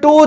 2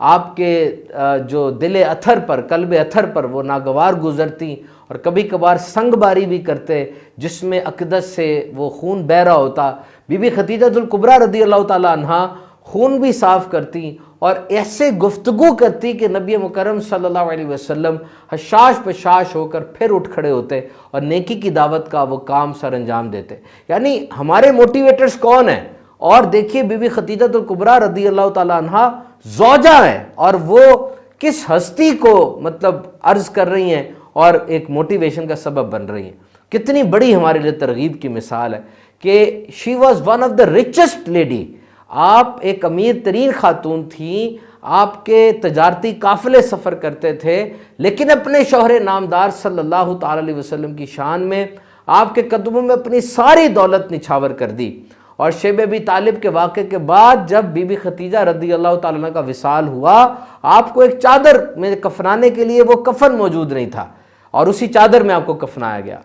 آپ کے جو دل اتھر پر، قلب اتھر پر وہ ناگوار گزرتی، اور کبھی کبھار سنگ باری بھی کرتے جس میں اقدس سے وہ خون بہہ رہا ہوتا۔ بی بی خدیجہ الکبریٰ رضی اللہ تعالی عنہا خون بھی صاف کرتی اور ایسے گفتگو کرتی کہ نبی مکرم صلی اللہ علیہ وسلم حشاش پشاش ہو کر پھر اٹھ کھڑے ہوتے اور نیکی کی دعوت کا وہ کام سر انجام دیتے۔ یعنی ہمارے موٹیویٹرز کون ہیں؟ اور دیکھیے بی بی خدیجہ الکبریٰ رضی اللہ تعالی عنہا زوجہ ہیں، اور وہ کس ہستی کو مطلب عرض کر رہی ہیں اور ایک موٹیویشن کا سبب بن رہی ہیں۔ کتنی بڑی ہمارے لیے ترغیب کی مثال ہے کہ she was one of the richest lady, آپ ایک امیر ترین خاتون تھیں، آپ کے تجارتی قافلے سفر کرتے تھے، لیکن اپنے شوہر نامدار صلی اللہ تعالی علیہ وسلم کی شان میں آپ کے قدموں میں اپنی ساری دولت نچھاور کر دی۔ اور شیب ابی طالب کے واقعے کے بعد جب بی بی خدیجہ رضی اللہ تعالیٰ عنہ کا وصال ہوا، آپ کو ایک چادر میں کفنانے کے لیے وہ کفن موجود نہیں تھا، اور اسی چادر میں آپ کو کفنایا گیا۔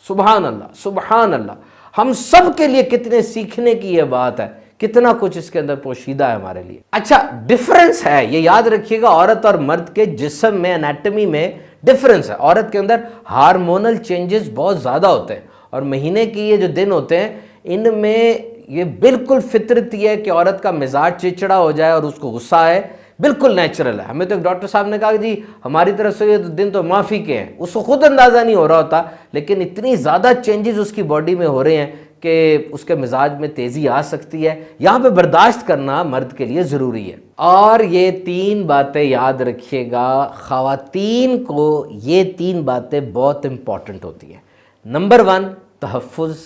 سبحان اللہ، سبحان اللہ۔ ہم سب کے لیے کتنے سیکھنے کی یہ بات ہے، کتنا کچھ اس کے اندر پوشیدہ ہے ہمارے لیے۔ اچھا، ڈیفرنس ہے، یہ یاد رکھیے گا، عورت اور مرد کے جسم میں، انیٹمی میں ڈیفرنس ہے۔ عورت کے اندر ہارمونل چینجز بہت زیادہ ہوتے ہیں، اور مہینے کی یہ جو دن ہوتے ہیں ان میں یہ بالکل فطرتی ہے کہ عورت کا مزاج چڑچڑا ہو جائے اور اس کو غصہ آئے، بالکل نیچرل ہے۔ ہمیں تو ایک ڈاکٹر صاحب نے کہا کہ جی ہماری طرف سے یہ دن تو معافی کے ہیں، اس کو خود اندازہ نہیں ہو رہا ہوتا، لیکن اتنی زیادہ چینجز اس کی باڈی میں ہو رہے ہیں کہ اس کے مزاج میں تیزی آ سکتی ہے۔ یہاں پہ برداشت کرنا مرد کے لیے ضروری ہے۔ اور یہ تین باتیں یاد رکھیے گا، خواتین کو یہ تین باتیں بہت امپورٹنٹ ہوتی ہیں۔ نمبر 1 تحفظ،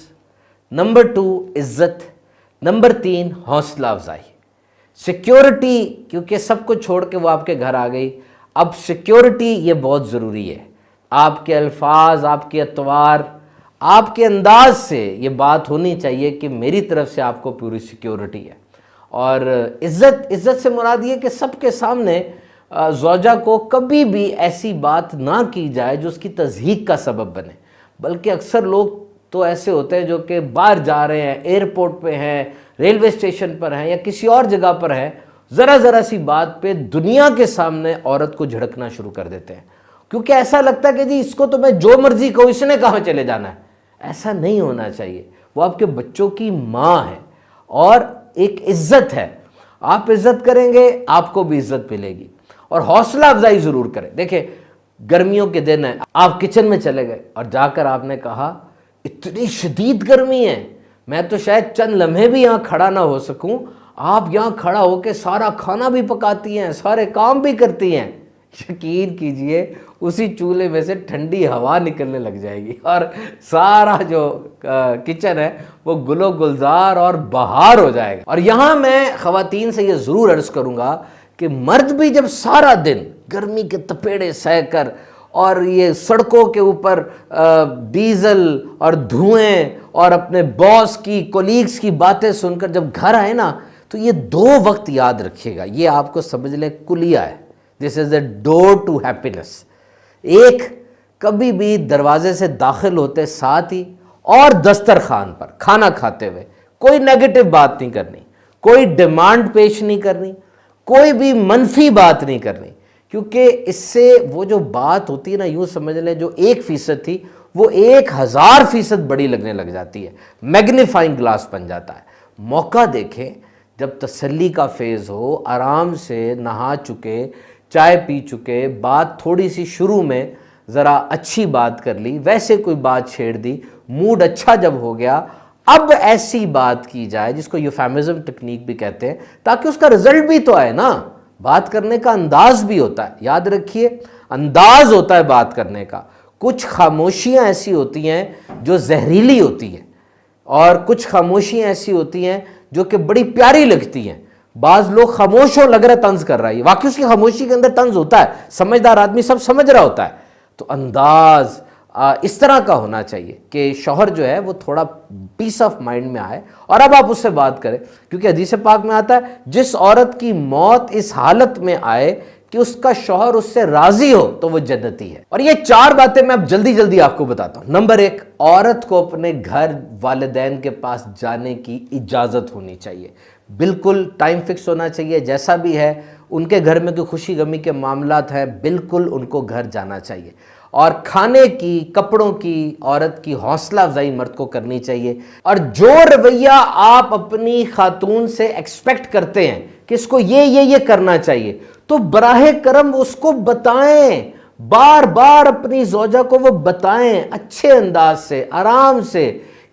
نمبر 2 عزت، نمبر 3 حوصلہ افزائی، سیکیورٹی، کیونکہ سب کچھ چھوڑ کے وہ آپ کے گھر آ گئی، اب سیکیورٹی یہ بہت ضروری ہے۔ آپ کے الفاظ، آپ کے اطوار، آپ کے انداز سے یہ بات ہونی چاہیے کہ میری طرف سے آپ کو پوری سیکیورٹی ہے۔ اور عزت سے مراد یہ کہ سب کے سامنے زوجہ کو کبھی بھی ایسی بات نہ کی جائے جو اس کی تضحیک کا سبب بنے، بلکہ اکثر لوگ تو ایسے ہوتے ہیں جو کہ باہر جا رہے ہیں، ایئرپورٹ پہ ہیں، ریلوے اسٹیشن پر ہیں یا کسی اور جگہ پر ہیں، ذرا سی بات پہ دنیا کے سامنے عورت کو جھڑکنا شروع کر دیتے ہیں، کیونکہ ایسا لگتا ہے کہ جی اس کو تو میں جو مرضی کہوں، اس نے کہاں چلے جانا ہے۔ ایسا نہیں ہونا چاہیے، وہ آپ کے بچوں کی ماں ہے اور ایک عزت ہے، آپ عزت کریں گے آپ کو بھی عزت ملے گی۔ اور حوصلہ افزائی ضرور کریں۔ دیکھیں گرمیوں کے دن ہیں، آپ کچن میں چلے گئے اور جا کر آپ نے کہا اتنی شدید گرمی ہے، میں تو شاید چند لمحے بھی یہاں کھڑا نہ ہو سکوں، آپ یہاں کھڑا ہو کے سارا کھانا بھی پکاتی ہیں، سارے کام بھی کرتی ہیں، یقین کیجئے اسی چولہے میں سے ٹھنڈی ہوا نکلنے لگ جائے گی اور سارا جو کچن ہے وہ گل و گلزار اور بہار ہو جائے گا۔ اور یہاں میں خواتین سے یہ ضرور عرض کروں گا کہ مرد بھی جب سارا دن گرمی کے تپیڑے سہ کر اور یہ سڑکوں کے اوپر ڈیزل اور دھوئیں اور اپنے باس کی، کولیگز کی باتیں سن کر جب گھر آئے نا، تو یہ 2 وقت یاد رکھیے گا، یہ آپ کو سمجھ لیں کلیہ ہے، this is a door to happiness. ایک، کبھی بھی دروازے سے داخل ہوتے ساتھ ہی اور دسترخوان پر کھانا کھاتے ہوئے کوئی نیگیٹو بات نہیں کرنی، کوئی ڈیمانڈ پیش نہیں کرنی، کوئی بھی منفی بات نہیں کرنی، کیونکہ اس سے وہ جو بات ہوتی ہے نا، یوں سمجھ لیں جو 1% تھی وہ 1000% بڑی لگنے لگ جاتی ہے، میگنیفائنگ گلاس بن جاتا ہے۔ موقع دیکھیں جب تسلی کا فیز ہو، آرام سے نہا چکے، چائے پی چکے، بات تھوڑی سی شروع میں ذرا اچھی بات کر لی، ویسے کوئی بات چھیڑ دی، موڈ اچھا جب ہو گیا، اب ایسی بات کی جائے جس کو یوفیمزم ٹیکنیک بھی کہتے ہیں، تاکہ اس کا رزلٹ بھی تو آئے نا۔ بات کرنے کا انداز بھی ہوتا ہے، یاد رکھیے انداز ہوتا ہے بات کرنے کا۔ کچھ خاموشیاں ایسی ہوتی ہیں جو زہریلی ہوتی ہیں، اور کچھ خاموشیاں ایسی ہوتی ہیں جو کہ بڑی پیاری لگتی ہیں۔ بعض لوگ خاموش ہو لگ رہا ہے طنز کر رہا ہے، واقعی اس کی خاموشی کے اندر طنز ہوتا ہے، سمجھدار آدمی سب سمجھ رہا ہوتا ہے۔ تو انداز اس طرح کا ہونا چاہیے کہ شوہر جو ہے وہ تھوڑا پیس آف مائنڈ میں آئے، اور اب آپ اس سے بات کریں، کیونکہ حدیث پاک میں آتا ہے جس عورت کی موت اس حالت میں آئے کہ اس کا شوہر اس سے راضی ہو تو وہ جنتی ہے. اور یہ 4 باتیں میں اب جلدی جلدی آپ کو بتاتا ہوں. نمبر 1، عورت کو اپنے گھر والدین کے پاس جانے کی اجازت ہونی چاہیے. بالکل ٹائم فکس ہونا چاہیے. جیسا بھی ہے ان کے گھر میں کوئی خوشی غمی کے معاملات ہیں، بالکل ان کو گھر جانا چاہیے. اور کھانے کی، کپڑوں کی عورت کی حوصلہ افزائی مرد کو کرنی چاہیے. اور جو رویہ آپ اپنی خاتون سے ایکسپیکٹ کرتے ہیں کہ اس کو یہ کرنا چاہیے، تو براہ کرم اس کو بتائیں. بار بار اپنی زوجہ کو وہ بتائیں، اچھے انداز سے، آرام سے،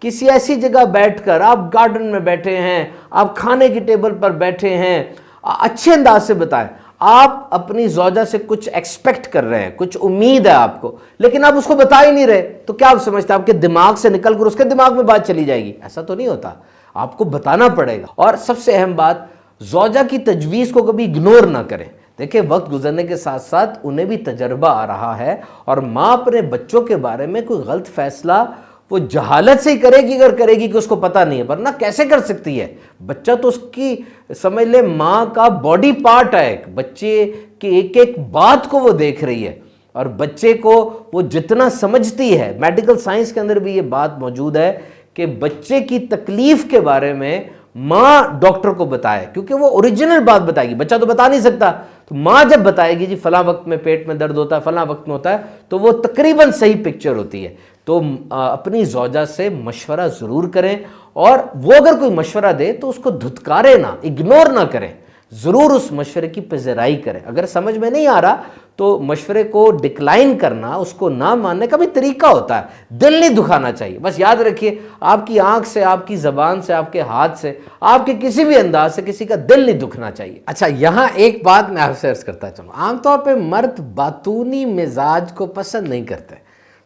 کسی ایسی جگہ بیٹھ کر. آپ گارڈن میں بیٹھے ہیں، آپ کھانے کی ٹیبل پر بیٹھے ہیں، اچھے انداز سے بتائیں. آپ اپنی زوجہ سے کچھ ایکسپیکٹ کر رہے ہیں، کچھ امید ہے آپ کو، لیکن آپ اس کو بتا ہی نہیں رہے، تو کیا آپ سمجھتے ہیں آپ کے دماغ سے نکل کر اس کے دماغ میں بات چلی جائے گی؟ ایسا تو نہیں ہوتا. آپ کو بتانا پڑے گا. اور سب سے اہم بات، زوجہ کی تجویز کو کبھی اگنور نہ کریں. دیکھیں وقت گزرنے کے ساتھ ساتھ انہیں بھی تجربہ آ رہا ہے، اور ماں اپنے بچوں کے بارے میں کوئی غلط فیصلہ وہ جہالت سے ہی کرے گی، اگر کرے گی کہ اس کو پتہ نہیں ہے، ورنہ کیسے کر سکتی ہے؟ بچہ تو اس کی سمجھ لے ماں کا باڈی پارٹ ہے. بچے کی ایک ایک بات کو وہ دیکھ رہی ہے، اور بچے کو وہ جتنا سمجھتی ہے، میڈیکل سائنس کے اندر بھی یہ بات موجود ہے کہ بچے کی تکلیف کے بارے میں ماں ڈاکٹر کو بتائے، کیونکہ وہ اوریجنل بات بتائے گی. بچہ تو بتا نہیں سکتا، تو ماں جب بتائے گی جی فلاں وقت میں پیٹ میں درد ہوتا ہے، فلاں وقت میں ہوتا ہے، تو وہ تقریباً صحیح پکچر ہوتی ہے. تو اپنی زوجہ سے مشورہ ضرور کریں، اور وہ اگر کوئی مشورہ دے تو اس کو دھتکارے نہ، اگنور نہ کریں. ضرور اس مشورے کی پذیرائی کریں. اگر سمجھ میں نہیں آ رہا تو مشورے کو ڈکلائن کرنا، اس کو نہ ماننے کا بھی طریقہ ہوتا ہے. دل نہیں دکھانا چاہیے. بس یاد رکھیے، آپ کی آنکھ سے، آپ کی زبان سے، آپ کے ہاتھ سے، آپ کے کسی بھی انداز سے کسی کا دل نہیں دکھنا چاہیے. اچھا، یہاں ایک بات میں آپ سے عرض کرتا چلوں. عام طور پہ مرد باتونی مزاج کو پسند نہیں کرتے،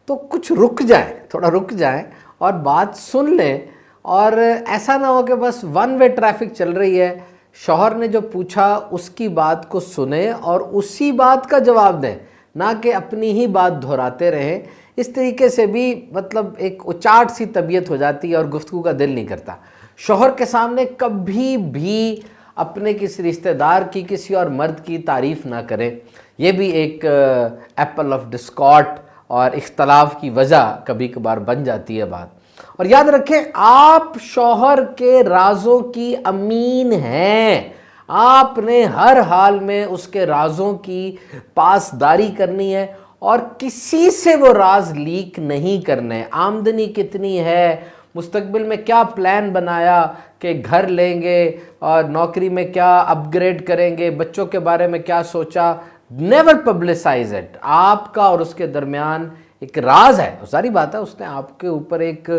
تو کچھ رک جائیں، تھوڑا رک جائیں اور بات سن لیں. اور ایسا نہ ہو کہ بس ون وے ٹریفک چل رہی ہے، شوہر نے جو پوچھا اس کی بات کو سنیں اور اسی بات کا جواب دیں، نہ کہ اپنی ہی بات دہراتے رہیں. اس طریقے سے بھی مطلب ایک اچاٹ سی طبیعت ہو جاتی ہے اور گفتگو کا دل نہیں کرتا. شوہر کے سامنے کبھی بھی اپنے کسی رشتہ دار کی، کسی اور مرد کی تعریف نہ کریں. یہ بھی ایک ایپل آف ڈسکارڈ اور اختلاف کی وجہ کبھی کبھار بن جاتی ہے بات. اور یاد رکھیں، آپ شوہر کے رازوں کی امین ہیں. آپ نے ہر حال میں اس کے رازوں کی پاسداری کرنی ہے، اور کسی سے وہ راز لیک نہیں کرنے. آمدنی کتنی ہے، مستقبل میں کیا پلان بنایا کہ گھر لیں گے اور نوکری میں کیا اپ گریڈ کریں گے، بچوں کے بارے میں کیا سوچا، نیور پبلسائز اٹ. آپ کا اور اس کے درمیان ایک راز ہے. ساری بات ہے، اس نے آپ کے اوپر ایک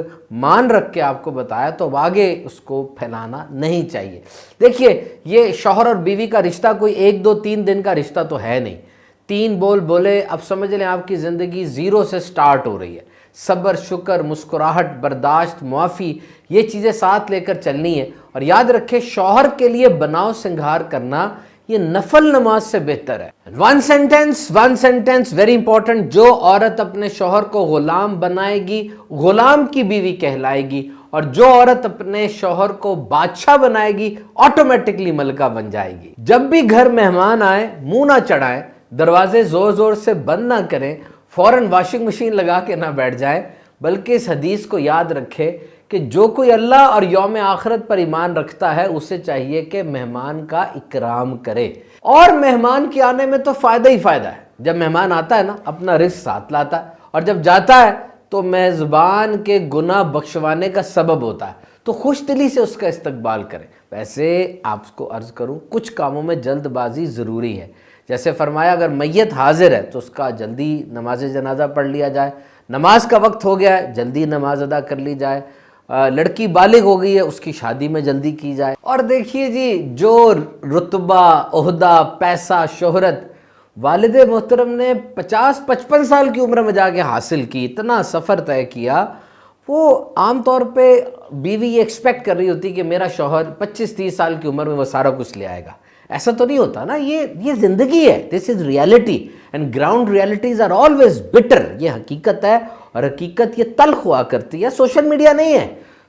مان رکھ کے آپ کو بتایا، تو آگے اس کو پھیلانا نہیں چاہیے. دیکھیے، یہ شوہر اور بیوی کا رشتہ کوئی 1 2 3 دن کا رشتہ تو ہے نہیں. 3 بول بولے، اب سمجھ لیں آپ کی زندگی زیرو سے سٹارٹ ہو رہی ہے. صبر، شکر، مسکراہٹ، برداشت، معافی، یہ چیزیں ساتھ لے کر چلنی ہے. اور یاد رکھیں، شوہر کے لیے بناؤ سنگھار کرنا یہ نفل نماز سے بہتر ہے. One sentence very important. جو عورت اپنے شوہر کو غلام بنائے گی، غلام کی بیوی کہلائے گی، اور جو عورت اپنے شوہر کو بادشاہ بنائے گی، آٹومیٹکلی ملکہ بن جائے گی. جب بھی گھر مہمان آئے، منہ نہ چڑھائیں، دروازے زور زور سے بند نہ کریں، فوراً واشنگ مشین لگا کے نہ بیٹھ جائیں، بلکہ اس حدیث کو یاد رکھے کہ جو کوئی اللہ اور یوم آخرت پر ایمان رکھتا ہے، اسے چاہیے کہ مہمان کا اکرام کرے. اور مہمان کے آنے میں تو فائدہ ہی فائدہ ہے. جب مہمان آتا ہے نا، اپنا رزق ساتھ لاتا ہے، اور جب جاتا ہے تو میزبان کے گناہ بخشوانے کا سبب ہوتا ہے. تو خوش دلی سے اس کا استقبال کریں. ویسے آپ کو عرض کروں، کچھ کاموں میں جلد بازی ضروری ہے. جیسے فرمایا، اگر میت حاضر ہے تو اس کا جلدی نماز جنازہ پڑھ لیا جائے. نماز کا وقت ہو گیا ہے، جلدی نماز ادا کر لی جائے. لڑکی بالغ ہو گئی ہے، اس کی شادی میں جلدی کی جائے. اور دیکھیے جی، جو رتبہ، عہدہ، پیسہ، شہرت والد محترم نے 50-55 سال کی عمر میں جا کے حاصل کی، اتنا سفر طے کیا، وہ عام طور پہ بیوی یہ ایکسپیکٹ کر رہی ہوتی کہ میرا شوہر 25-30 سال کی عمر میں وہ سارا کچھ لے آئے گا. ایسا تو نہیں ہوتا نا. یہ زندگی ہے. This is reality, and ground realities are always bitter. یہ حقیقت ہے، اور حقیقت یہ تلخ ہوا کرتی ہے. سوشل میڈیا نہیں ہے.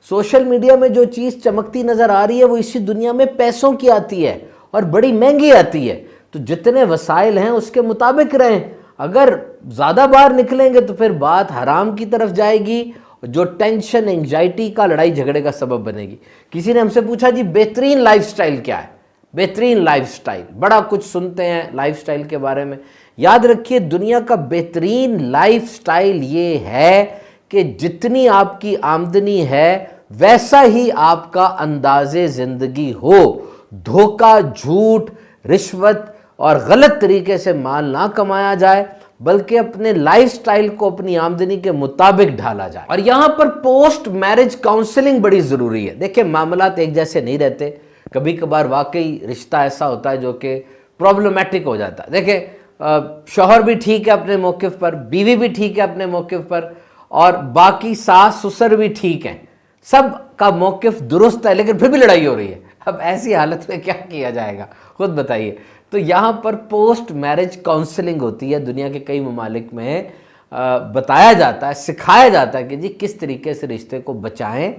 سوشل میڈیا میں جو چیز چمکتی نظر آ رہی ہے وہ اسی دنیا میں پیسوں کی آتی ہے، اور بڑی مہنگی آتی ہے. تو تو جتنے وسائل ہیں اس کے مطابق رہیں. اگر زیادہ باہر نکلیں گے تو پھر بات حرام کی طرف جائے گی، جو ٹینشن انگزائٹی کا لڑائی جھگڑے کا سبب بنے گی. کسی نے ہم سے پوچھا جی بہترین لائف سٹائل کیا ہے؟ بہترین لائف سٹائل، بڑا کچھ سنتے ہیں لائف سٹائل کے بارے میں. یاد رکھیے دنیا کا بہترین لائف سٹائل یہ ہے کہ جتنی آپ کی آمدنی ہے ویسا ہی آپ کا انداز زندگی ہو. دھوکہ، جھوٹ، رشوت اور غلط طریقے سے مال نہ کمایا جائے، بلکہ اپنے لائف سٹائل کو اپنی آمدنی کے مطابق ڈھالا جائے. اور یہاں پر پوسٹ میرج کاؤنسلنگ بڑی ضروری ہے. دیکھیں معاملات ایک جیسے نہیں رہتے، کبھی کبھار واقعی رشتہ ایسا ہوتا ہے جو کہ پرابلمٹک ہو جاتا ہے. دیکھیں شوہر بھی ٹھیک ہے اپنے موقف پر، بیوی بھی ٹھیک ہے اپنے موقف پر، اور باقی ساس سسر بھی ٹھیک ہیں، سب کا موقف درست ہے، لیکن پھر بھی لڑائی ہو رہی ہے. اب ایسی حالت میں کیا کیا جائے گا خود بتائیے. تو یہاں پر پوسٹ میرج کاؤنسلنگ ہوتی ہے. دنیا کے کئی ممالک میں بتایا جاتا ہے، سکھایا جاتا ہے کہ جی کس طریقے سے رشتے کو بچائیں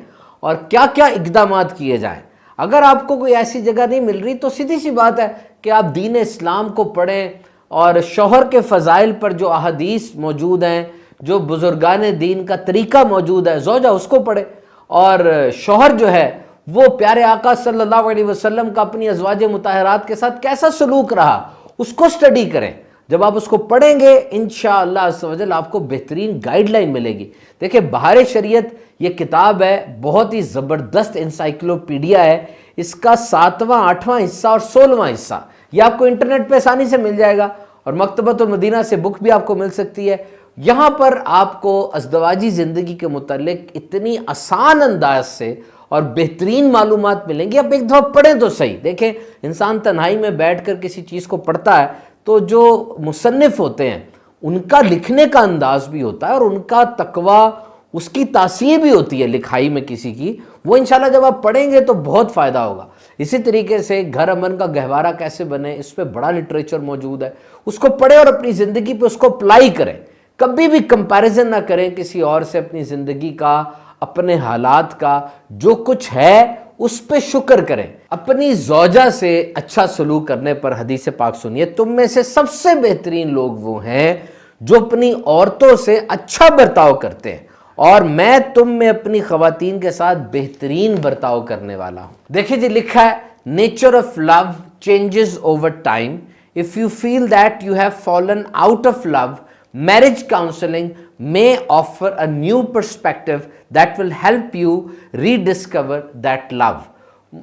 اور کیا کیا اقدامات کیے جائیں. اگر آپ کو کوئی ایسی جگہ نہیں مل رہی تو سیدھی سی بات ہے کہ آپ دین اسلام کو پڑھیں، اور شوہر کے فضائل پر جو احادیث موجود ہیں، جو بزرگان دین کا طریقہ موجود ہے، زوجہ اس کو پڑھے. اور شوہر جو ہے وہ پیارے آقا صلی اللہ علیہ وسلم کا اپنی ازواج مطہرات کے ساتھ کیسا سلوک رہا اس کو سٹڈی کریں. جب آپ اس کو پڑھیں گے انشاءاللہ عز و جل آپ کو بہترین گائیڈ لائن ملے گی. دیکھیں بہار شریعت یہ کتاب ہے، بہت ہی زبردست انسائکلوپیڈیا ہے. اس کا 7واں 8واں حصہ اور 16واں حصہ یہ آپ کو انٹرنیٹ پہ آسانی سے مل جائے گا، اور مکتبۃ المدینہ سے بک بھی آپ کو مل سکتی ہے. یہاں پر آپ کو ازدواجی زندگی کے متعلق اتنی آسان انداز سے اور بہترین معلومات ملیں گی. آپ ایک دفعہ پڑھیں تو صحیح. دیکھیں انسان تنہائی میں بیٹھ کر کسی چیز کو پڑھتا ہے تو جو مصنف ہوتے ہیں ان کا لکھنے کا انداز بھی ہوتا ہے، اور ان کا تقویٰ، اس کی تاثیر بھی ہوتی ہے لکھائی میں کسی کی. وہ انشاءاللہ جب آپ پڑھیں گے تو بہت فائدہ ہوگا. اسی طریقے سے گھر امن کا گہوارہ کیسے بنے، اس پہ بڑا لٹریچر موجود ہے. اس کو پڑھیں اور اپنی زندگی پہ اس کو اپلائی کریں. کبھی بھی کمپیریزن نہ کریں کسی اور سے اپنی زندگی کا، اپنے حالات کا. جو کچھ ہے اس پہ شکر کریں. اپنی زوجہ سے اچھا سلوک کرنے پر حدیث پاک سنیے، تم میں سے سب سے بہترین لوگ وہ ہیں جو اپنی عورتوں سے اچھا برتاؤ کرتے ہیں، اور میں تم میں اپنی خواتین کے ساتھ بہترین برتاؤ کرنے والا ہوں. دیکھیں جی لکھا ہے nature of love changes over time. If you feel that you have fallen out of love, marriage counseling may offer a new perspective that will help you rediscover that love.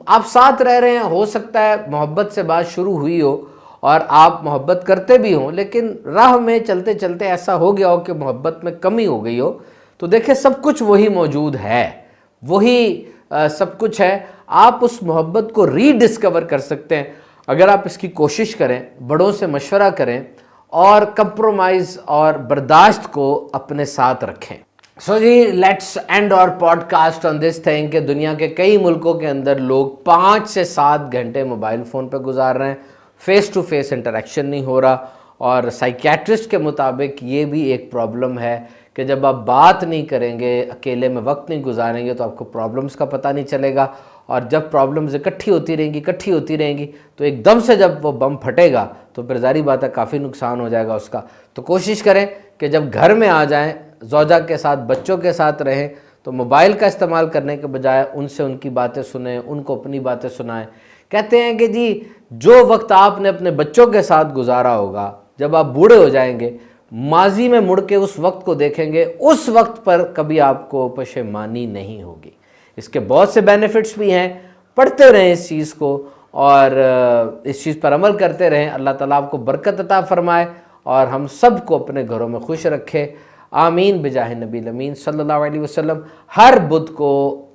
آپ ساتھ رہ رہے ہیں، ہو سکتا ہے محبت سے بات شروع ہوئی ہو اور آپ محبت کرتے بھی ہوں، لیکن راہ میں چلتے چلتے ایسا ہو گیا ہو کہ محبت میں کمی ہو گئی ہو. تو دیکھیں سب کچھ وہی موجود ہے، وہی سب کچھ ہے. آپ اس محبت کو ری ڈسکور کر سکتے ہیں اگر آپ اس کی کوشش کریں، بڑوں سے مشورہ کریں، اور کمپرومائز اور برداشت کو اپنے ساتھ رکھیں. سو جی let's end our podcast on this thing کہ دنیا کے کئی ملکوں کے اندر لوگ 5 سے 7 گھنٹے موبائل فون پہ گزار رہے ہیں، فیس ٹو فیس انٹریکشن نہیں ہو رہا. اور سائیکیٹرسٹ کے مطابق یہ بھی ایک پرابلم ہے کہ جب آپ بات نہیں کریں گے، اکیلے میں وقت نہیں گزاریں گے تو آپ کو پرابلمز کا پتہ نہیں چلے گا. اور جب پرابلمز اکٹھی ہوتی رہیں گی تو ایک دم سے جب وہ بم پھٹے گا تو پھر ظاہری بات ہے کافی نقصان ہو جائے گا اس کا. تو کوشش کریں کہ جب گھر میں آ جائیں، زوجہ کے ساتھ، بچوں کے ساتھ رہیں، تو موبائل کا استعمال کرنے کے بجائے ان سے ان کی باتیں سنیں، ان کو اپنی باتیں سنائیں. کہتے ہیں کہ جی جو وقت آپ نے اپنے بچوں کے ساتھ گزارا ہوگا، جب آپ بوڑھے ہو جائیں گے، ماضی میں مڑ کے اس وقت کو دیکھیں گے، اس وقت پر کبھی آپ کو پشیمانی نہیں ہوگی. اس کے بہت سے بینیفٹس بھی ہیں. پڑھتے رہیں اس چیز کو اور اس چیز پر عمل کرتے رہیں. اللہ تعالیٰ آپ کو برکت عطا فرمائے اور ہم سب کو اپنے گھروں میں خوش رکھے. آمین بجاہ نبی الامین صلی اللہ علیہ وسلم. ہر بدھ کو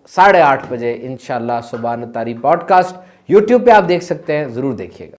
8:30 بجے انشاءاللہ سبحان تاری پوڈ کاسٹ یوٹیوب پہ آپ دیکھ سکتے ہیں، ضرور دیکھیے گا.